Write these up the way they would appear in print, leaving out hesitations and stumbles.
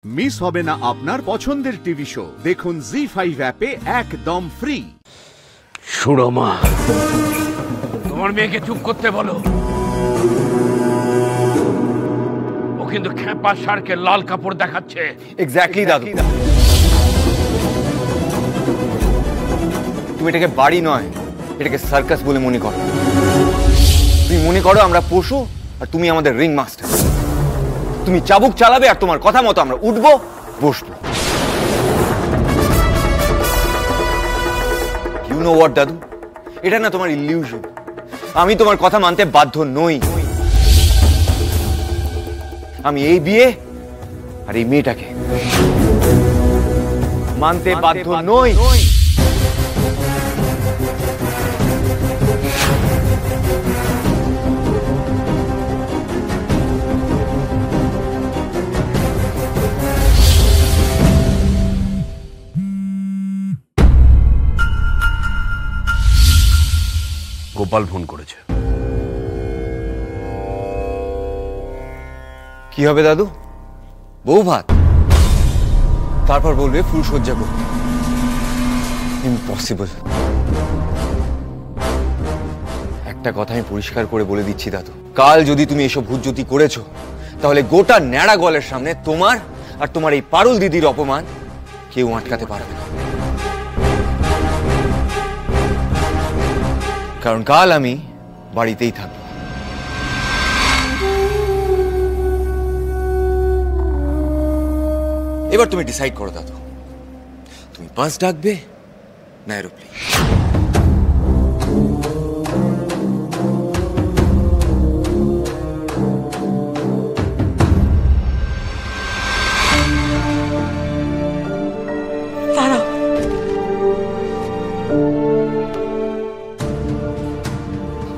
Miss হবে না আপনার পছন্দের টিভি শো। দেখুন জি5 অ্যাপে একদম ফ্রি। সুরমা, তোমার মেয়েকে চুপ করতে বলো। ও কিন্তু খেপা শার্কে লাল কাপড় দেখাচ্ছে। এক্স্যাক্টলি দাদু। তুমি এটাকে বাড়ি নয়, এটাকে সার্কাস বলে মনে করো। তুমি মনে করো আমরা পশু আর তুমি আমাদের রিং মাস্টার। তুমি চাবুক চালাবে আর তোমার কথা মতো আমরা উঠবো বসবো। ইউ নো হোয়াট দাদু, এটা না তোমার ইলিউশন। আমি তোমার কথা মানতে বাধ্য নই। আমি এই বিয়ে আর এই মেয়েটাকে মানতে বাধ্য নই। গোপাল ফোন করেছে। কি হবে দাদু? বউ ভাত, তারপর বলবে ফুলসজ্জা করতে। ইম্পসিবল। একটা কথা আমি পরিষ্কার করে বলে দিচ্ছি দাদু, কাল যদি তুমি এসব হুজ্জতি করেছো তাহলে গোটা ন্যাড়া গলের সামনে তোমার আর তোমার এই পারুল দিদির অপমান কেউ আটকাতে পারবে না। কারণ কাল আমি বাড়িতেই থাকবো। এবার তুমি ডিসাইড করো দাদু, তুমি বাস ডাকবে না এরোপ্লেন?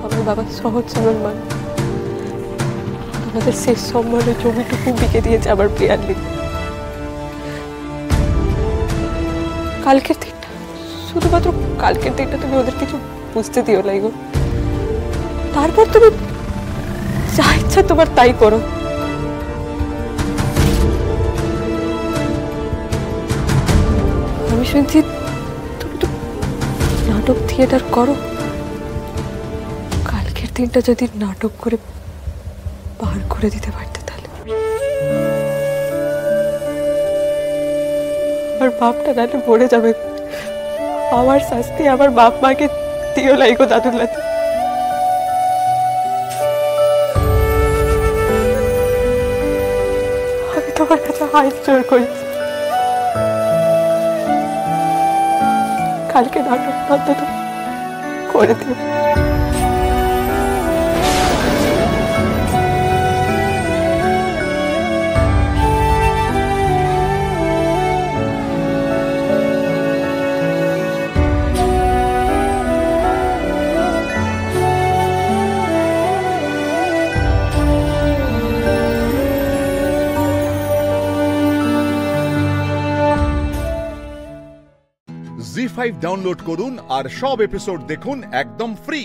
আমার বাবা সহজ জীবন মানুষ, আমাদের শেষ সম্মানের জমিটুকু বিকে দিয়েছে আমার প্রিয়ার লিগে। কালকের দিনটা, শুধুমাত্র কালকের দিনটা তুমি ওদের কিছু বুঝতে দিও নাই গো। তারপর তুমি যা ইচ্ছা তোমার তাই করো। আমি শুনছি তুমি তো নাটক থিয়েটার করো। কালকের দিনটা যদি নাটক করে পার করে দিতে পারতে তাহলে আমার বাপটা নাহলে মরে যাবে। আমার শাস্তি আমার বাপ মাকে দিও লাইগো দাদুলাতে। আমি তোমার কাছে হাত জোর করেছি, কালকে নাটক অন্তত করে দিও। জি5 ডাউনলোড করুন আর সব এপিসোড দেখুন একদম ফ্রি।